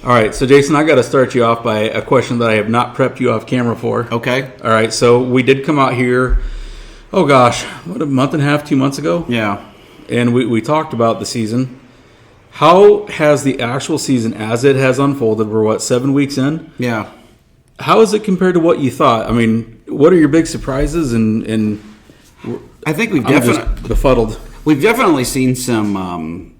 All right, so Jason, I got to start you off by a question that I have not prepped you off camera for. Okay. All right, so we did come out here, oh gosh, what, a month and a half, 2 months ago? Yeah. And we talked about the season. How has the actual season, as it has unfolded, we're 7 weeks in? Yeah. How is it compared to what you thought? I mean, what are your big surprises? And I think we've I'm just befuddled. We've definitely seen some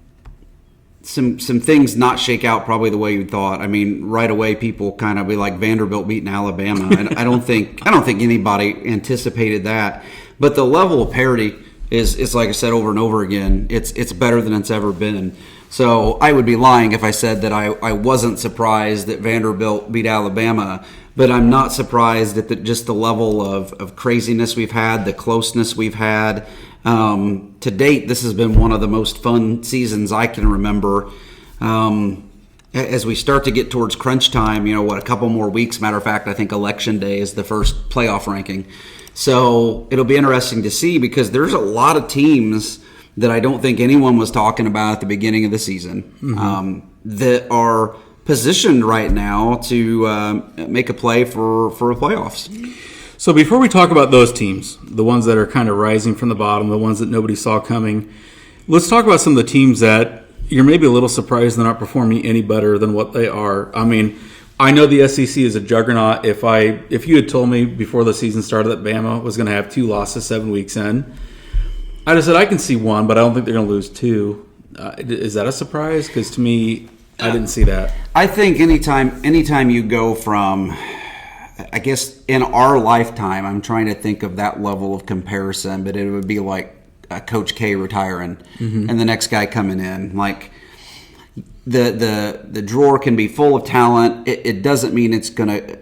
things not shake out probably the way you thought. I mean, right away people kind of be like Vanderbilt beating Alabama, and I don't think anybody anticipated that. But the level of parity is like I said over and over again. It's better than it's ever been. So I would be lying if I said that I wasn't surprised that Vanderbilt beat Alabama. But I'm not surprised at just the level of craziness we've had, the closeness we've had. To date, this has been one of the most fun seasons I can remember. As we start to get towards crunch time, a couple more weeks. Matter of fact, I think Election Day is the first playoff ranking. So it'll be interesting to see because there's a lot of teams that I don't think anyone was talking about at the beginning of the season that are positioned right now to make a play for the playoffs. So before we talk about those teams, the ones that are kind of rising from the bottom, the ones that nobody saw coming, let's talk about some of the teams that you're maybe a little surprised they're not performing any better than what they are. I mean, I know the SEC is a juggernaut. If you had told me before the season started that Bama was going to have 2 losses 7 weeks in, I'd have said I can see 1, but I don't think they're going to lose 2. Is that a surprise? Because to me, I didn't see that. I think anytime you go from, I guess in our lifetime, I'm trying to think of that level of comparison, but it would be like Coach K retiring and the next guy coming in. Like the drawer can be full of talent. It doesn't mean it's going to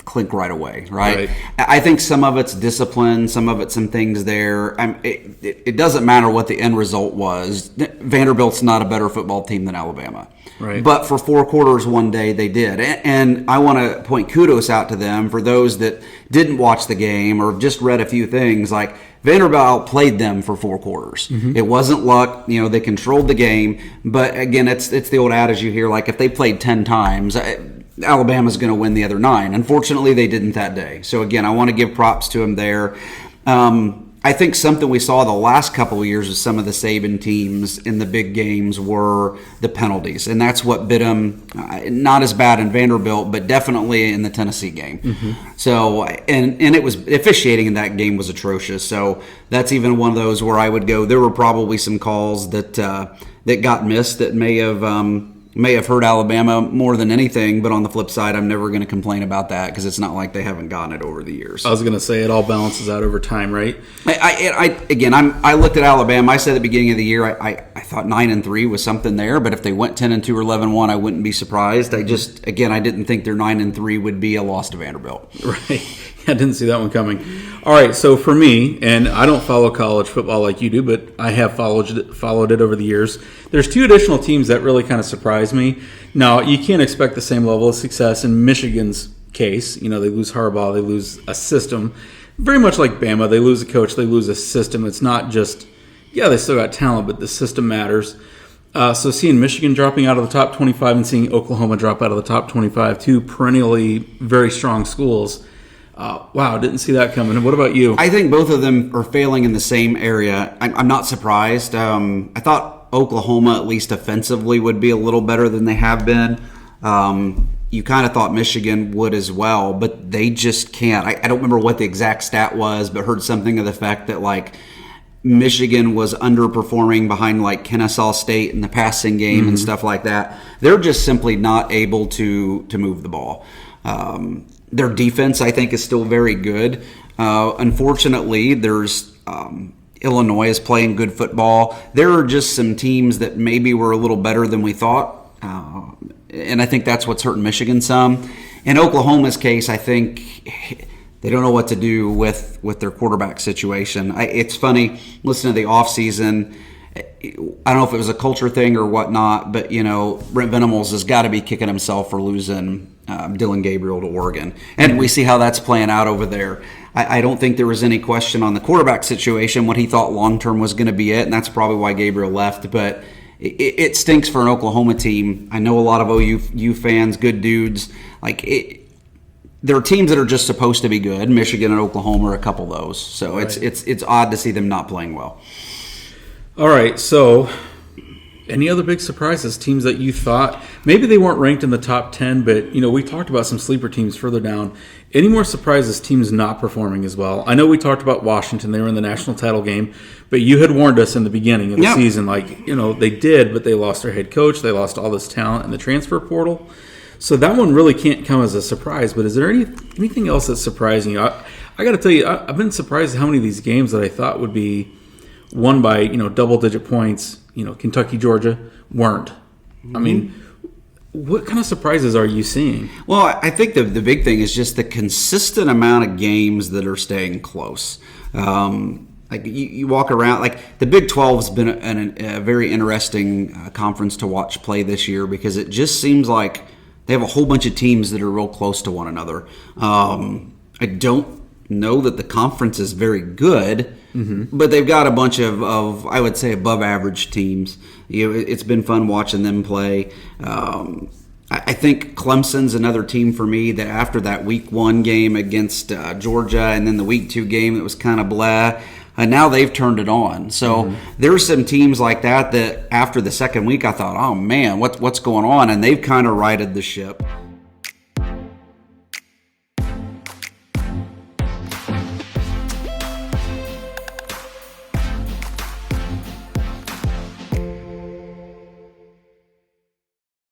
clink right away, right? I think some of it's discipline, some of it's some things there. It doesn't matter what the end result was. Vanderbilt's not a better football team than Alabama. Right. But for 4 quarters one day they did. And I want to point kudos out to them for those that didn't watch the game or just read a few things. Like Vanderbilt outplayed them for 4 quarters. It wasn't luck. They controlled the game. But again, it's the old adage you hear, like if they played 10 times, Alabama's going to win the other 9. Unfortunately, they didn't that day. So again, I want to give props to them there. I think something we saw the last couple of years with some of the Saban teams in the big games were the penalties. And that's what bit them, not as bad in Vanderbilt, but definitely in the Tennessee game. So, and it was, officiating in that game was atrocious. So that's even one of those where I would go, there were probably some calls that got missed that may have hurt Alabama more than anything, but on the flip side, I'm never going to complain about that because it's not like they haven't gotten it over the years. I was going to say it all balances out over time, right? I looked at Alabama. I said at the beginning of the year, I thought 9-3 was something there, but if they went 10-2 or 11-1, I wouldn't be surprised. I didn't think their 9-3 would be a loss to Vanderbilt. Right. I didn't see that one coming. All right, so for me, and I don't follow college football like you do, but I have followed it over the years. There's 2 additional teams that really kind of surprise me. Now, you can't expect the same level of success in Michigan's case. They lose Harbaugh, they lose a system. Very much like Bama, they lose a coach, they lose a system. It's not just, they still got talent, but the system matters. So seeing Michigan dropping out of the top 25 and seeing Oklahoma drop out of the top 25, 2 perennially very strong schools. Wow, didn't see that coming. What about you? I think both of them are failing in the same area. I'm not surprised. I thought Oklahoma, at least offensively, would be a little better than they have been. You kind of thought Michigan would as well, but they just can't. I don't remember what the exact stat was, but heard something of the fact that like Michigan was underperforming behind like Kennesaw State in the passing game and stuff like that. They're just simply not able to move the ball. Their defense, I think, is still very good. Unfortunately, there's Illinois is playing good football. There are just some teams that maybe were a little better than we thought, and I think that's what's hurting Michigan some. In Oklahoma's case, I think they don't know what to do with their quarterback situation. It's funny, listening to the offseason, I don't know if it was a culture thing or whatnot, but, Brent Venables has got to be kicking himself for losing Dylan Gabriel to Oregon. And we see how that's playing out over there. I don't think there was any question on the quarterback situation, what he thought long-term was going to be it, and that's probably why Gabriel left. But it stinks for an Oklahoma team. I know a lot of OU fans, good dudes. There are teams that are just supposed to be good. Michigan and Oklahoma are a couple of those. So Right. it's odd to see them not playing well. All right, so any other big surprises? Teams that you thought maybe they weren't ranked in the top 10, but we talked about some sleeper teams further down. Any more surprises? Teams not performing as well. I know we talked about Washington; they were in the national title game, but you had warned us in the beginning of the season, they did, but they lost their head coach, they lost all this talent in the transfer portal. So that one really can't come as a surprise. But is there anything else that's surprising you? I got to tell you, I've been surprised at how many of these games that I thought would be won by double-digit points. Kentucky, Georgia weren't. I mean, what kind of surprises are you seeing? Well, I think the big thing is just the consistent amount of games that are staying close. You walk around, the Big 12 has been a very interesting conference to watch play this year because it just seems like they have a whole bunch of teams that are real close to one another. I don't know that the conference is very good, but they've got a bunch of I would say above average teams. It's been fun watching them play. I think Clemson's another team for me that after that week 1 game against Georgia and then the week 2 game that was kind of blah, and now they've turned it on. So there's some teams like that after the second week I thought, oh man, what's going on? And they've kind of righted the ship.